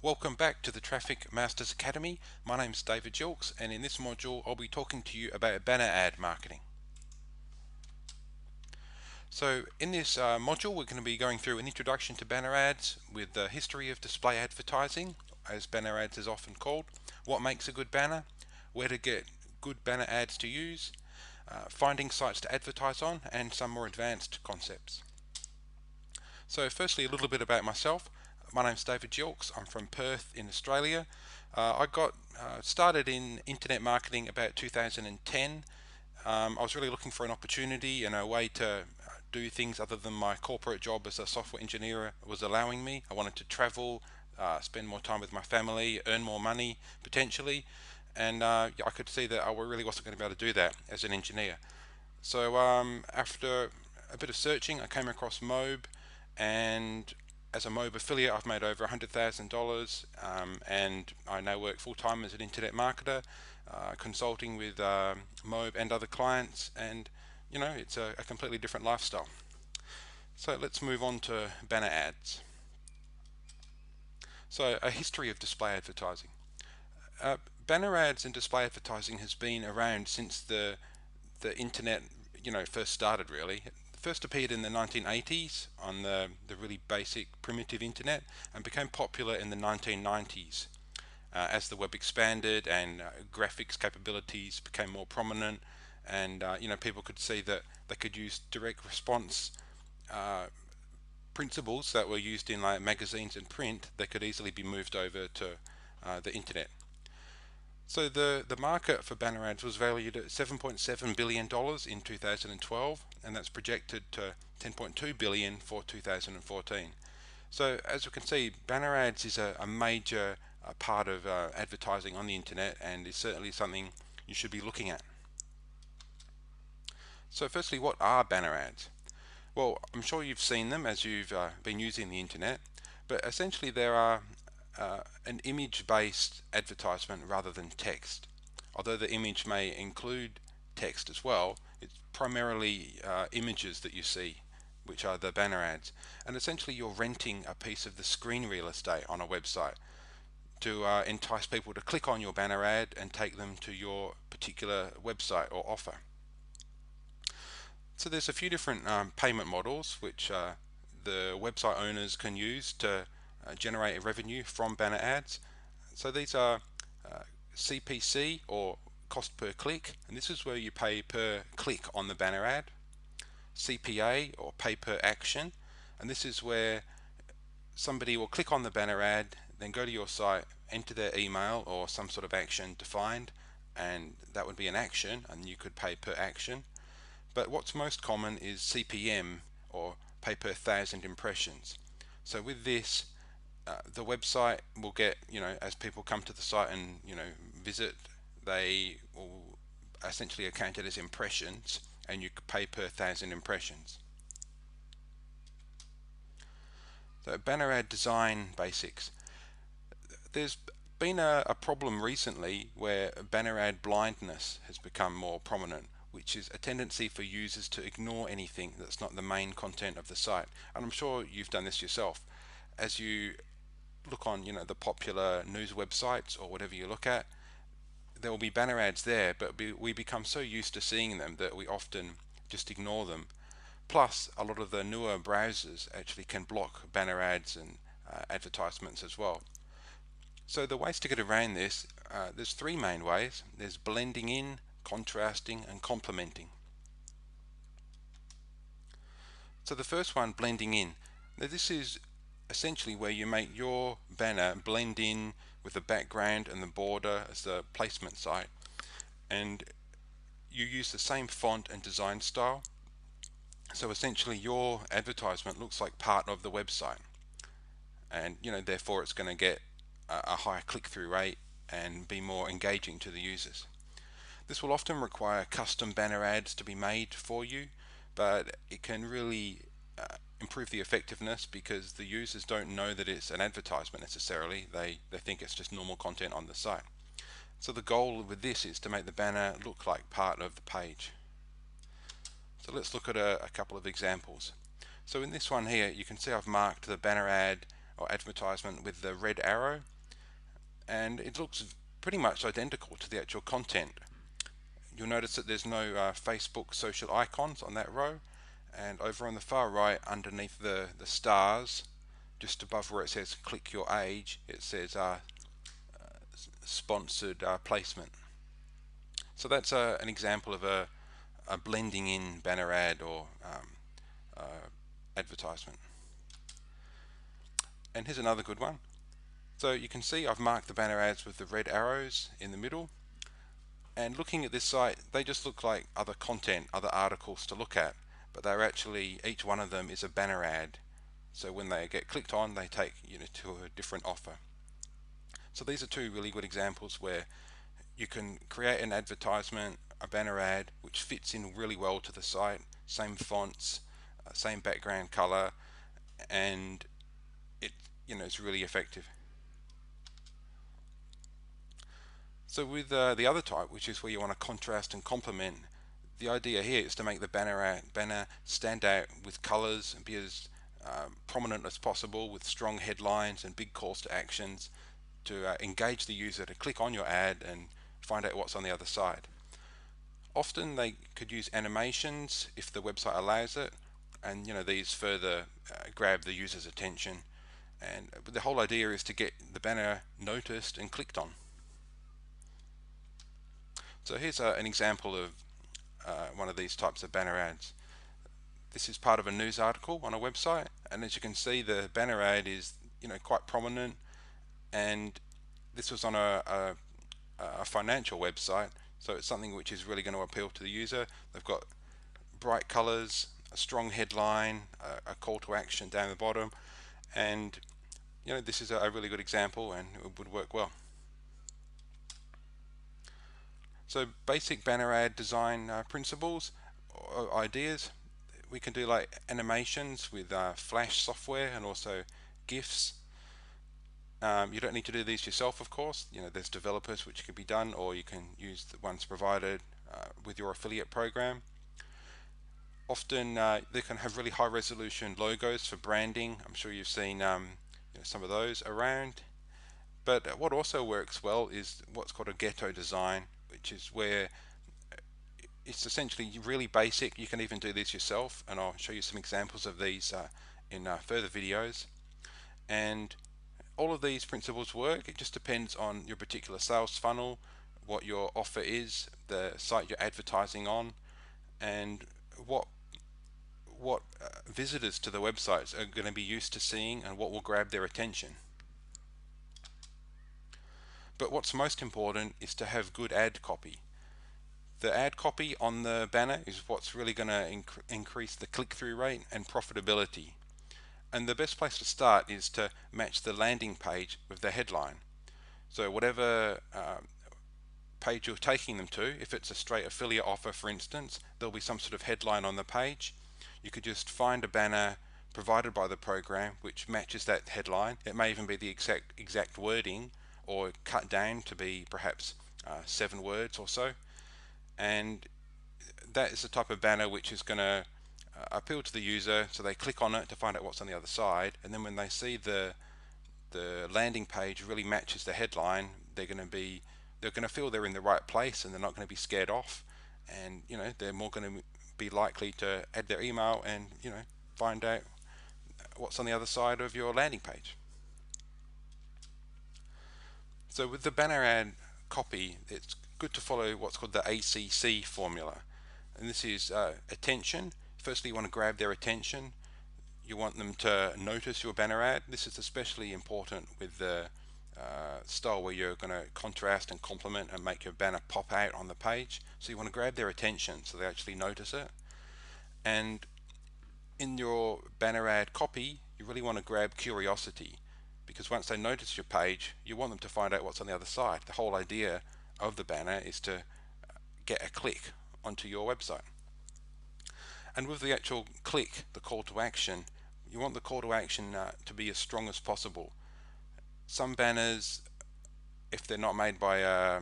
Welcome back to the Traffic Masters Academy. My name is David Jelks, and in this module I'll be talking to you about banner ad marketing. So in this module we're going to be going through an introduction to banner ads with the history of display advertising, as banner ads is often called, what makes a good banner, where to get good banner ads to use, finding sites to advertise on, and some more advanced concepts. So firstly, a little bit about myself. My name's David Jelks. I'm from Perth in Australia. I got started in internet marketing about 2010. I was really looking for an opportunity and a way to do things other than my corporate job as a software engineer was allowing me. I wanted to travel, spend more time with my family, earn more money potentially, and I could see that I really wasn't going to be able to do that as an engineer. So after a bit of searching, I came across Mobe, and as a Mobe affiliate I've made over $100,000, and I now work full-time as an internet marketer, consulting with Mobe and other clients, and it's a completely different lifestyle. So let's move on to banner ads. So a history of display advertising. Banner ads and display advertising has been around since the internet first started, really. It first appeared in the 1980s on the really basic primitive internet, and became popular in the 1990s as the web expanded and graphics capabilities became more prominent, and people could see that they could use direct response principles that were used in like magazines and print that could easily be moved over to the internet. So the market for banner ads was valued at $7.7 billion in 2012, and that's projected to $10.2 billion for 2014. So as we can see, banner ads is a major part of advertising on the internet, and is certainly something you should be looking at. So firstly, what are banner ads? Well, I'm sure you've seen them as you've been using the internet, but essentially there are an image-based advertisement rather than text. Although the image may include text as well, it's primarily images that you see, which are the banner ads. And essentially you're renting a piece of the screen real estate on a website to entice people to click on your banner ad and take them to your particular website or offer. So there's a few different payment models which the website owners can use to generate revenue from banner ads. So these are CPC, or cost per click, and this is where you pay per click on the banner ad. CPA, or pay per action, and this is where somebody will click on the banner ad, then go to your site, enter their email or some sort of action defined, and that would be an action, and you could pay per action. But what's most common is CPM, or pay per 1,000 impressions. So with this, the website will get, as people come to the site and visit, they will essentially count it as impressions, and you pay per 1,000 impressions. So banner ad design basics. There's been a problem recently where banner ad blindness has become more prominent, which is a tendency for users to ignore anything that's not the main content of the site. And I'm sure you've done this yourself. As you look on the popular news websites or whatever you look at, there will be banner ads there, but we become so used to seeing them that we often just ignore them. Plus, a lot of the newer browsers actually can block banner ads and advertisements as well. So the ways to get around this, there's three main ways. There's blending in, contrasting, and complementing. So the first one, blending in. Now this is essentially where you make your banner blend in with the background and the border as the placement site, and you use the same font and design style. So essentially your advertisement looks like part of the website, and therefore it's going to get a higher click-through rate and be more engaging to the users. This will often require custom banner ads to be made for you, but it can really improve the effectiveness because the users don't know that it's an advertisement necessarily. They think it's just normal content on the site. So the goal with this is to make the banner look like part of the page. So let's look at a couple of examples. So in this one here, you can see I've marked the banner ad or advertisement with the red arrow, and it looks pretty much identical to the actual content. You'll notice that there's no Facebook social icons on that row, and over on the far right underneath the stars, just above where it says click your age, it says sponsored placement. So that's an example of a blending in banner ad or advertisement. And here's another good one. So you can see I've marked the banner ads with the red arrows in the middle, and looking at this site, they just look like other content, other articles to look at, but they're actually, each one of them is a banner ad. So when they get clicked on, they take you to a different offer. So these are two really good examples where you can create an advertisement, a banner ad, which fits in really well to the site, same fonts, same background color, and it is really effective. So with the other type, which is where you want to contrast and complement, the idea here is to make the banner stand out with colors and be as prominent as possible, with strong headlines and big calls to actions to engage the user to click on your ad and find out what's on the other side. Often they could use animations if the website allows it, and these further grab the user's attention. And the whole idea is to get the banner noticed and clicked on. So here's an example of one of these types of banner ads. This is part of a news article on a website, and as you can see, the banner ad is quite prominent, and this was on a financial website, so it's something which is really going to appeal to the user. They've got bright colors, a strong headline, a call to action down the bottom, and this is a really good example, and it would work well. So basic banner ad design principles or ideas, we can do like animations with Flash software and also GIFs. You don't need to do these yourself, of course. There's developers which can be done, or you can use the ones provided with your affiliate program. Often they can have really high resolution logos for branding. I'm sure you've seen some of those around. But what also works well is what's called a ghetto design, which is where it's essentially really basic. You can even do these yourself, and I'll show you some examples of these in further videos. And all of these principles work. It just depends on your particular sales funnel, what your offer is, the site you're advertising on, and what visitors to the websites are going to be used to seeing and what will grab their attention. But what's most important is to have good ad copy. The ad copy on the banner is what's really going to increase the click-through rate and profitability. And the best place to start is to match the landing page with the headline. So whatever page you're taking them to, if it's a straight affiliate offer, for instance, there'll be some sort of headline on the page. You could just find a banner provided by the program which matches that headline. It may even be the exact wording, or cut down to be perhaps 7 words or so. And that is the type of banner which is going to appeal to the user, so they click on it to find out what's on the other side, and then when they see the landing page really matches the headline, they're going to feel they're in the right place, and they're not going to be scared off, and they're more going to be likely to add their email and find out what's on the other side of your landing page. So with the banner ad copy, it's good to follow what's called the ACC formula, and this is attention. Firstly, you want to grab their attention. You want them to notice your banner ad. This is especially important with the style where you're going to contrast and complement and make your banner pop out on the page. So you want to grab their attention so they actually notice it. And in your banner ad copy, you really want to grab curiosity, because once they notice your page, you want them to find out what's on the other side. The whole idea of the banner is to get a click onto your website. And with the actual click, the call to action, you want the call to action to be as strong as possible. Some banners, if they're not made by a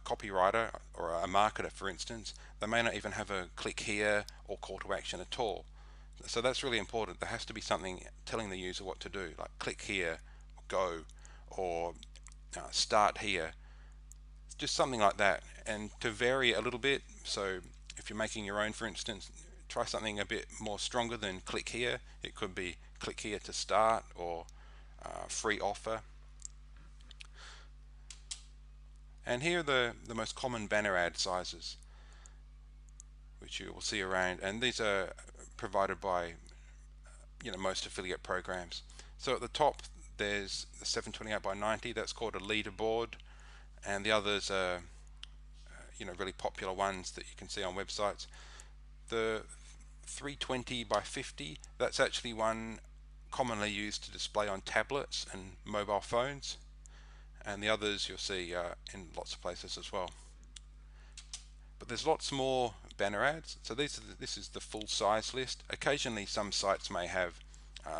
copywriter or a marketer, for instance, they may not even have a click here or call to action at all. So that's really important. There has to be something telling the user what to do, like click here, or go, or start here, just something like that. And to vary a little bit, so if you're making your own, for instance, try something a bit more stronger than click here. It could be click here to start, or free offer. And here are the most common banner ad sizes, which you will see around, and these are provided by most affiliate programs. So at the top there's the 728 by 90, that's called a leaderboard, and the others are really popular ones that you can see on websites. The 320 by 50, that's actually one commonly used to display on tablets and mobile phones, and the others you'll see in lots of places as well. But there's lots more banner ads. So this is the full size list. Occasionally some sites may have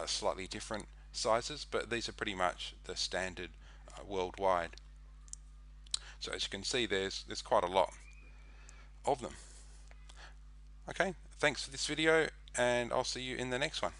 slightly different sizes, but these are pretty much the standard worldwide. So as you can see, there's quite a lot of them. Okay, thanks for this video, and I'll see you in the next one.